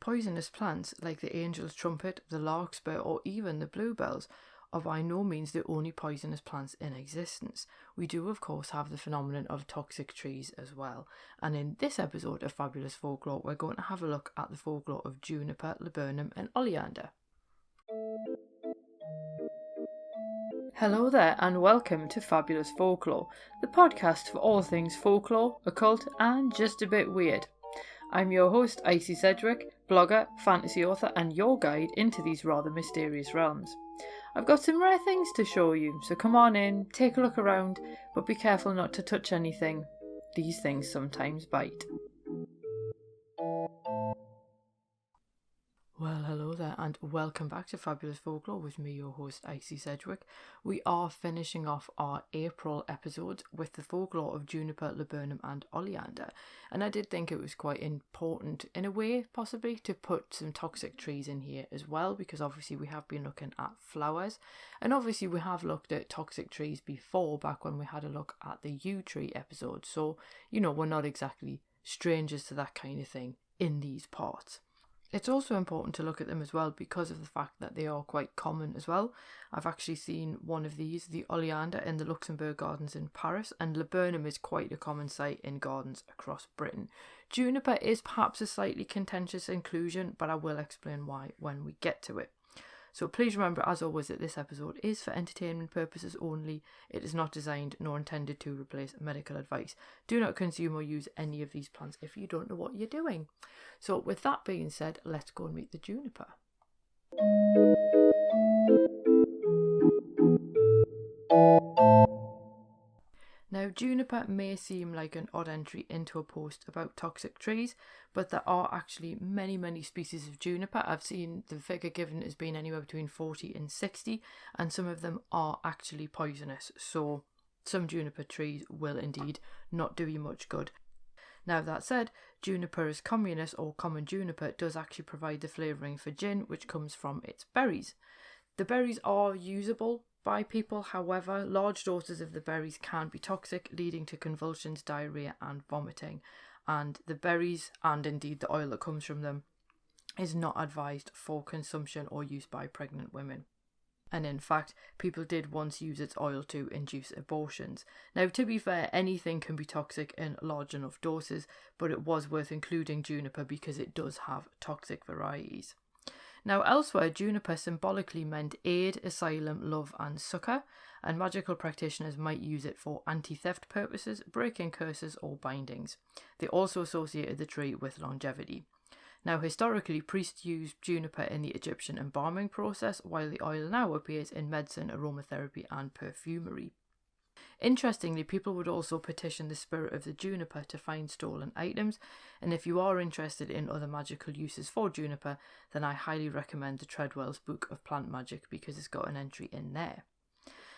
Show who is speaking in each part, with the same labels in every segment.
Speaker 1: poisonous plants like the angel's trumpet, the larkspur, or even the bluebells are by no means the only poisonous plants in existence. We do, of course, have the phenomenon of toxic trees as well. And in this episode of Fabulous Folklore, we're going to have a look at the folklore of juniper, laburnum and oleander. Hello there and welcome to Fabulous Folklore, the podcast for all things folklore, occult and just a bit weird. I'm your host Icy Sedgwick, blogger, fantasy author and your guide into these rather mysterious realms. I've got some rare things to show you, so come on in, take a look around, but be careful not to touch anything. These things sometimes bite. Well, hello there and welcome back to Fabulous Folklore with me, your host Icy Sedgwick. We are finishing off our April episodes with the folklore of juniper, laburnum and oleander. And I did think it was quite important, in a way, possibly, to put some toxic trees in here as well, because obviously we have been looking at flowers. And obviously we have looked at toxic trees before, back when we had a look at the yew tree episode. So, we're not exactly strangers to that kind of thing in these parts. It's also important to look at them as well because of the fact that they are quite common as well. I've actually seen one of these, the oleander, in the Luxembourg Gardens in Paris, and laburnum is quite a common sight in gardens across Britain. Juniper is perhaps a slightly contentious inclusion, but I will explain why when we get to it. So please remember, as always, that this episode is for entertainment purposes only. It is not designed nor intended to replace medical advice. Do not consume or use any of these plants if you don't know what you're doing. So with that being said, let's go and meet the juniper. Now, juniper may seem like an odd entry into a post about toxic trees, but there are actually many species of juniper. I've seen the figure given as being anywhere between 40 and 60, and some of them are actually poisonous. So some juniper trees will indeed not do you much good. Now, that said, Juniperus communis, or common juniper, does actually provide the flavouring for gin, which comes from its berries. The berries are usable by people, however, large doses of the berries can be toxic, leading to convulsions, diarrhoea and vomiting. And the berries, and indeed the oil that comes from them, is not advised for consumption or use by pregnant women. And in fact, people did once use its oil to induce abortions. Now, to be fair, anything can be toxic in large enough doses, but it was worth including juniper because it does have toxic varieties. Now, elsewhere, juniper symbolically meant aid, asylum, love and succour, and magical practitioners might use it for anti-theft purposes, breaking curses or bindings. They also associated the tree with longevity. Now, historically, priests used juniper in the Egyptian embalming process, while the oil now appears in medicine, aromatherapy and perfumery. Interestingly, people would also petition the spirit of the juniper to find stolen items, and if you are interested in other magical uses for juniper, then I highly recommend the Treadwell's Book of Plant Magic because it's got an entry in there.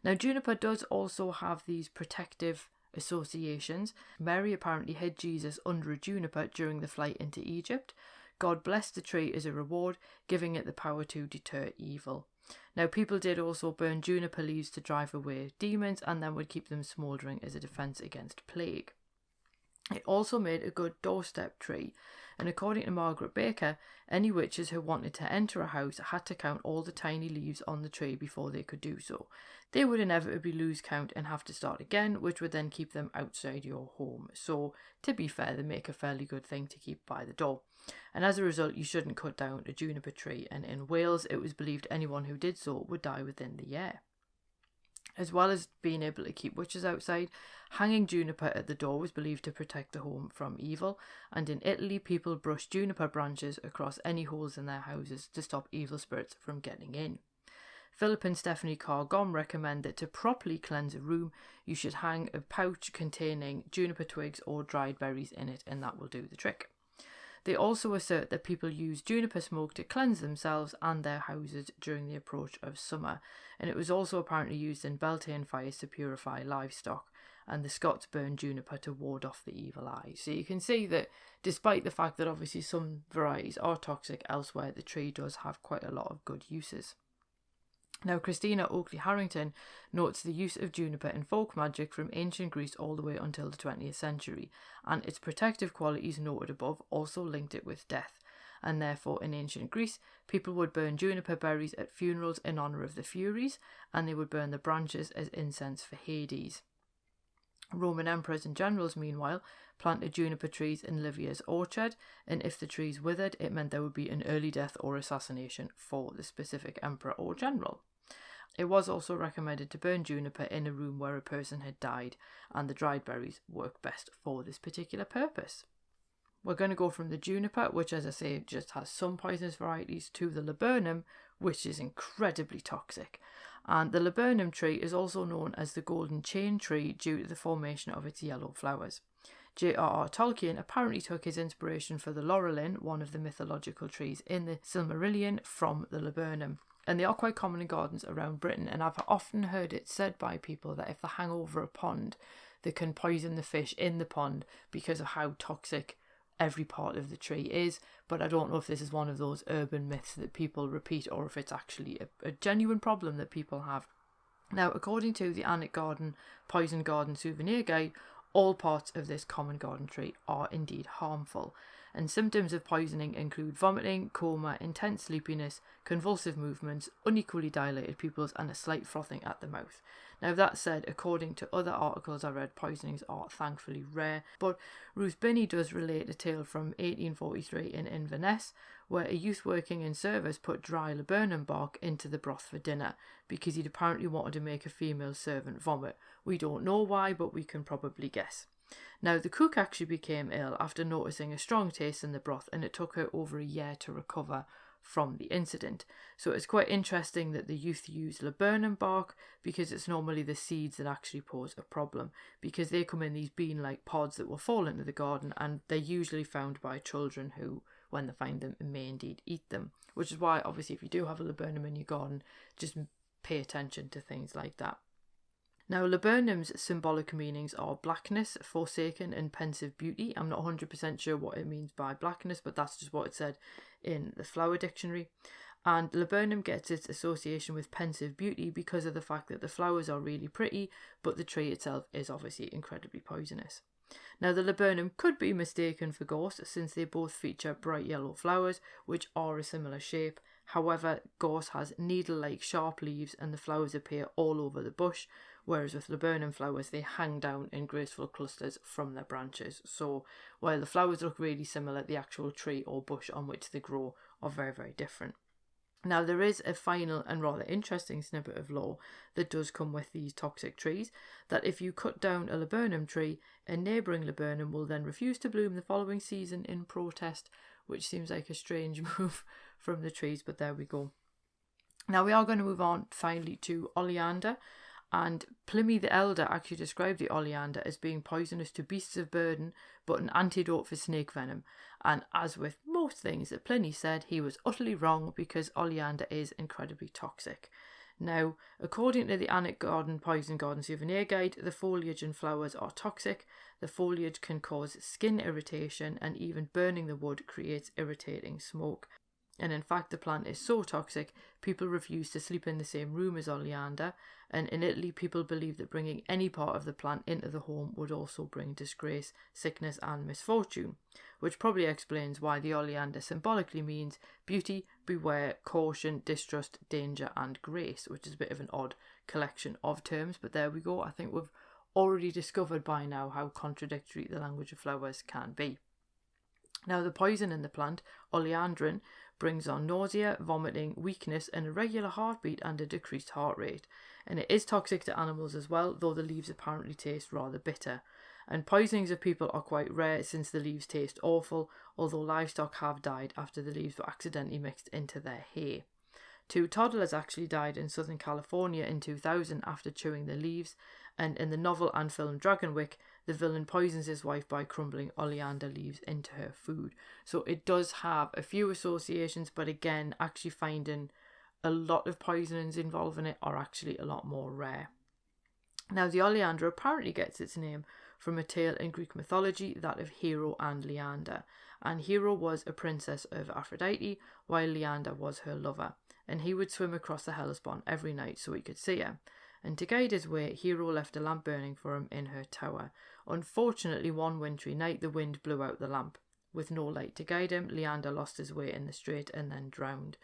Speaker 1: Now, juniper does also have these protective associations. Mary apparently hid Jesus under a juniper during the flight into Egypt. God blessed the tree as a reward, giving it the power to deter evil. Now, people did also burn juniper leaves to drive away demons and then would keep them smouldering as a defence against plague. It also made a good doorstep tree, and according to Margaret Baker, any witches who wanted to enter a house had to count all the tiny leaves on the tree before they could do so. They would inevitably lose count and have to start again, which would then keep them outside your home. So, to be fair, they make a fairly good thing to keep by the door. And as a result, you shouldn't cut down a juniper tree, and in Wales it was believed anyone who did so would die within the year. As well as being able to keep witches outside, hanging juniper at the door was believed to protect the home from evil, and in Italy people brushed juniper branches across any holes in their houses to stop evil spirits from getting in. Philip and Stephanie Carr-Gom recommend that to properly cleanse a room, you should hang a pouch containing juniper twigs or dried berries in it, and that will do the trick. They also assert that people use juniper smoke to cleanse themselves and their houses during the approach of summer, and it was also apparently used in Beltane fires to purify livestock, and the Scots burned juniper to ward off the evil eye. So you can see that despite the fact that obviously some varieties are toxic elsewhere, the tree does have quite a lot of good uses. Now, Christina Oakley Harrington notes the use of juniper in folk magic from ancient Greece all the way until the 20th century, and its protective qualities noted above also linked it with death. and therefore in ancient Greece, people would burn juniper berries at funerals in honour of the Furies, and they would burn the branches as incense for Hades. Roman emperors and generals, meanwhile, planted juniper trees in Livia's orchard, and if the trees withered, it meant there would be an early death or assassination for the specific emperor or general. It was also recommended to burn juniper in a room where a person had died, and the dried berries work best for this particular purpose. We're going to go from the juniper, which, as I say, just has some poisonous varieties, to the laburnum, which is incredibly toxic. And the laburnum tree is also known as the golden chain tree due to the formation of its yellow flowers. J.R.R. Tolkien apparently took his inspiration for the laurelin, one of the mythological trees in the Silmarillion, from the laburnum. And they are quite common in gardens around Britain, and I've often heard it said by people that if they hang over a pond, they can poison the fish in the pond because of how toxic every part of the tree is. But I don't know if this is one of those urban myths that people repeat, or if it's actually a genuine problem that people have. Now, according to the Alnwick Garden Poison Garden Souvenir Guide, all parts of this common garden tree are indeed harmful, and symptoms of poisoning include vomiting, coma, intense sleepiness, convulsive movements, unequally dilated pupils, and a slight frothing at the mouth. Now, that said, according to other articles I read, poisonings are thankfully rare, but Ruth Binney does relate a tale from 1843 in Inverness, where a youth working in service put dry laburnum bark into the broth for dinner because he'd apparently wanted to make a female servant vomit. We don't know why, but we can probably guess. Now, the cook actually became ill after noticing a strong taste in the broth, and it took her over a year to recover from the incident. So it's quite interesting that the youth used laburnum bark, because it's normally the seeds that actually pose a problem, because they come in these bean-like pods that will fall into the garden, and they're usually found by children who, when they find them, may indeed eat them. Which is why, obviously, if you do have a laburnum in your garden, just pay attention to things like that. Now, laburnum's symbolic meanings are blackness, forsaken, and pensive beauty. I'm not 100% sure what it means by blackness, but that's just what it said in the Flower Dictionary. And laburnum gets its association with pensive beauty because of the fact that the flowers are really pretty, but the tree itself is obviously incredibly poisonous. Now, the laburnum could be mistaken for gorse, since they both feature bright yellow flowers, which are a similar shape. However, gorse has needle-like sharp leaves, and the flowers appear all over the bush, whereas with laburnum flowers, they hang down in graceful clusters from their branches. So while the flowers look really similar, the actual tree or bush on which they grow are very, very different. Now, there is a final and rather interesting snippet of law that does come with these toxic trees, that if you cut down a laburnum tree, a neighbouring laburnum will then refuse to bloom the following season in protest, which seems like a strange move from the trees, but there we go. Now, we are going to move on finally to oleander, and Pliny the Elder actually described the oleander as being poisonous to beasts of burden, but an antidote for snake venom. And as with most things that Pliny said, he was utterly wrong, because oleander is incredibly toxic. Now, according to the Alnwick Garden Poison Garden Souvenir Guide, the foliage and flowers are toxic. The foliage can cause skin irritation, and even burning the wood creates irritating smoke. And in fact, the plant is so toxic, people refuse to sleep in the same room as oleander. And in Italy, people believe that bringing any part of the plant into the home would also bring disgrace, sickness, and misfortune, which probably explains why the oleander symbolically means beauty, beware, caution, distrust, danger, and grace, which is a bit of an odd collection of terms. But there we go. I think we've already discovered by now how contradictory the language of flowers can be. Now, the poison in the plant, oleandrin, brings on nausea, vomiting, weakness, an irregular heartbeat, and a decreased heart rate. And it is toxic to animals as well, though the leaves apparently taste rather bitter. And poisonings of people are quite rare, since the leaves taste awful, although livestock have died after the leaves were accidentally mixed into their hay. 2 toddlers actually died in Southern California in 2000 after chewing the leaves, and in the novel and film Dragonwyck, the villain poisons his wife by crumbling oleander leaves into her food. So it does have a few associations, but again, actually finding a lot of poisonings involving it are actually a lot more rare. Now, the oleander apparently gets its name from a tale in Greek mythology, that of Hero and Leander. And Hero was a princess of Aphrodite, while Leander was her lover. And he would swim across the Hellespont every night so he could see her. And to guide his way, Hero left a lamp burning for him in her tower. Unfortunately, one wintry night, the wind blew out the lamp. with no light to guide him, Leander lost his way in the strait and then drowned.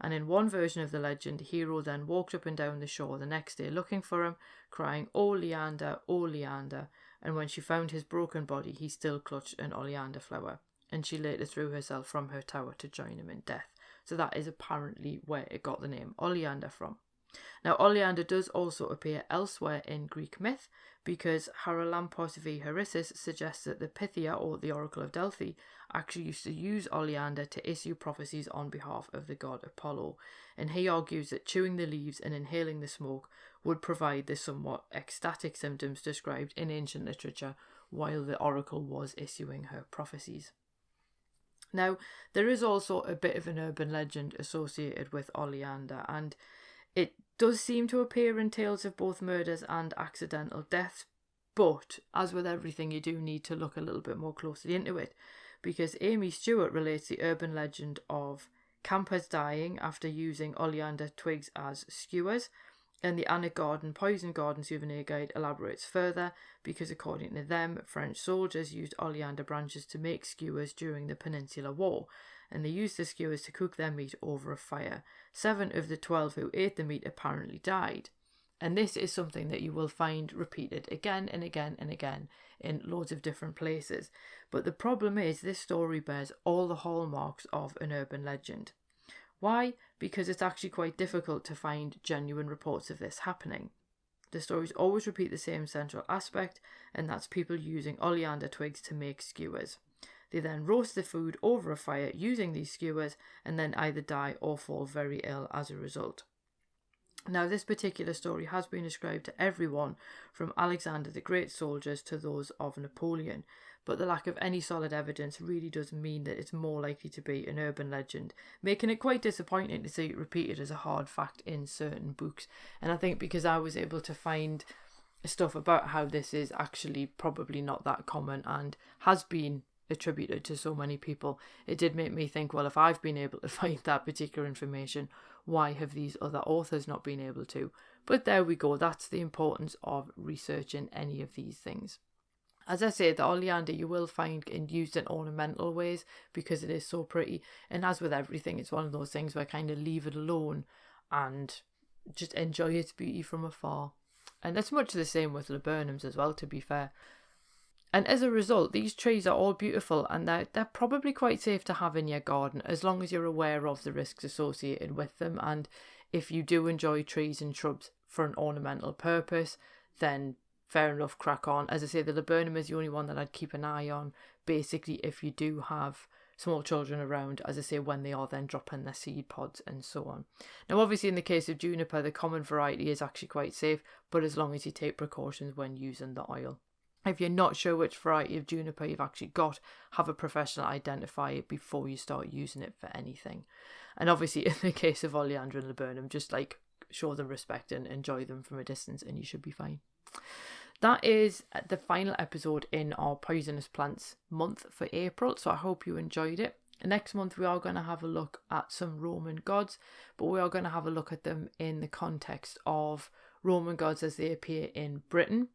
Speaker 1: And in one version of the legend, Hero then walked up and down the shore the next day looking for him, crying, "Oh Leander, oh Leander," and when she found his broken body, he still clutched an oleander flower, and she later threw herself from her tower to join him in death. So that is apparently where it got the name Oleander from. Now, oleander does also appear elsewhere in Greek myth, because Haralampos v. Harrissus suggests that the Pythia, or the Oracle of Delphi, actually used to use oleander to issue prophecies on behalf of the god Apollo, and he argues that chewing the leaves and inhaling the smoke would provide the somewhat ecstatic symptoms described in ancient literature while the oracle was issuing her prophecies. Now, there is also a bit of an urban legend associated with oleander, and it does seem to appear in tales of both murders and accidental deaths, but as with everything, you do need to look a little bit more closely into it, because Amy Stewart relates the urban legend of campers dying after using oleander twigs as skewers, and the Anna Garden Poison Garden Souvenir Guide elaborates further, because according to them, French soldiers used oleander branches to make skewers during the Peninsular War, and they used the skewers to cook their meat over a fire. 7 of the 12 who ate the meat apparently died. And this is something that you will find repeated again and again and again in loads of different places. But the problem is this story bears all the hallmarks of an urban legend. Why? Because it's actually quite difficult to find genuine reports of this happening. The stories always repeat the same central aspect, and that's people using oleander twigs to make skewers. They then roast the food over a fire using these skewers and then either die or fall very ill as a result. Now, this particular story has been ascribed to everyone from Alexander the Great soldiers to those of Napoleon, but the lack of any solid evidence really does mean that it's more likely to be an urban legend, making it quite disappointing to see it repeated as a hard fact in certain books. And I think because I was able to find stuff about how this is actually probably not that common and has been attributed to so many people, it did make me think, well, if I've been able to find that particular information, why have these other authors not been able to? But there we go, that's the importance of researching any of these things. As I say, the oleander you will find used in ornamental ways because it is so pretty, and as with everything, it's one of those things where I kind of leave it alone and just enjoy its beauty from afar. And it's much the same with laburnums as well, to be fair. And as a result, these trees are all beautiful, and they're probably quite safe to have in your garden as long as you're aware of the risks associated with them. And if you do enjoy trees and shrubs for an ornamental purpose, then fair enough, crack on. As I say, the laburnum is the only one that I'd keep an eye on, basically if you do have small children around, as I say, when they are then dropping their seed pods and so on. Now, obviously, in the case of juniper, the common variety is actually quite safe, but as long as you take precautions when using the oil. If you're not sure which variety of juniper you've actually got, have a professional identify it before you start using it for anything. And obviously, in the case of oleander and laburnum, just show them respect and enjoy them from a distance, and you should be fine. That is the final episode in our Poisonous Plants month for April, so I hope you enjoyed it. Next month we are going to have a look at some Roman gods, but we are going to have a look at them in the context of Roman gods as they appear in Britain.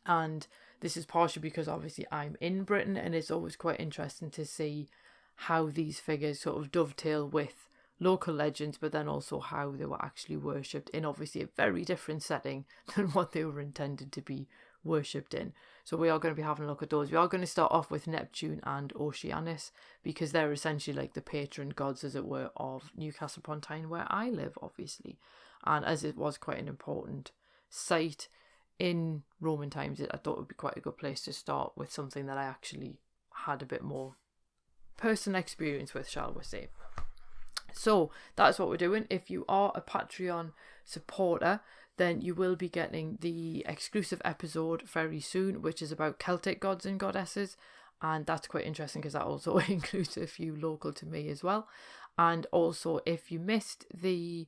Speaker 1: And this is partially because obviously I'm in Britain, and it's always quite interesting to see how these figures sort of dovetail with local legends, but then also how they were actually worshipped in obviously a very different setting than what they were intended to be worshipped in. So we are going to be having a look at those. We are going to start off with Neptune and Oceanus, because they're essentially like the patron gods, as it were, of Newcastle upon Tyne, where I live, obviously. And as it was quite an important site in Roman times, I thought it would be quite a good place to start with something that I actually had a bit more personal experience with, shall we say. So that's what we're doing. If you are a Patreon supporter, then you will be getting the exclusive episode very soon, which is about Celtic gods and goddesses. And that's quite interesting because that also includes a few local to me as well. And also, if you missed the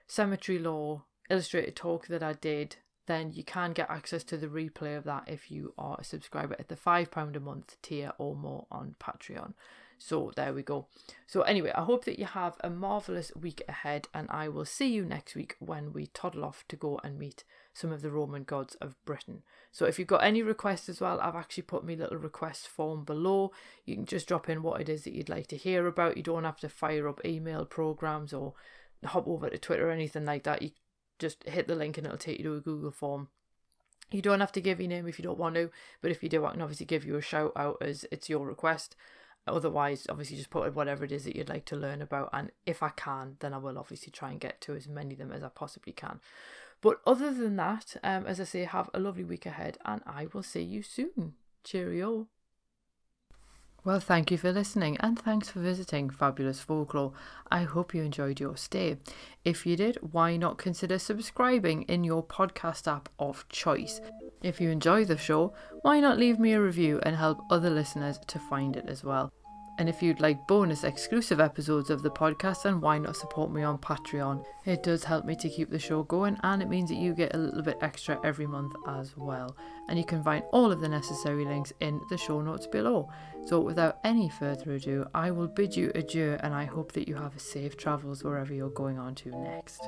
Speaker 1: cemetery lore illustrated talk that I did, then you can get access to the replay of that if you are a subscriber at the £5 a month tier or more on Patreon. So there we go. So anyway, I hope that you have a marvellous week ahead, and I will see you next week when we toddle off to go and meet some of the Roman gods of Britain. So if you've got any requests as well, I've actually put my little request form below. You can just drop in what it is that you'd like to hear about. You don't have to fire up email programs or hop over to Twitter or anything like that. You just hit the link and it'll take you to a Google form. You don't have to give your name if you don't want to, but if you do, I can obviously give you a shout out as it's your request. Otherwise, obviously just put in whatever it is that you'd like to learn about, and if I can, then I will obviously try and get to as many of them as I possibly can. But other than that, as I say, have a lovely week ahead, and I will see you soon. Cheerio. Well, thank you for listening, and thanks for visiting Fabulous Folklore. I hope you enjoyed your stay. If you did, why not consider subscribing in your podcast app of choice? If you enjoy the show, why not leave me a review and help other listeners to find it as well? And if you'd like bonus exclusive episodes of the podcast, then why not support me on Patreon? It does help me to keep the show going, and it means that you get a little bit extra every month as well. And you can find all of the necessary links in the show notes below. So without any further ado, I will bid you adieu, and I hope that you have safe travels wherever you're going on to next.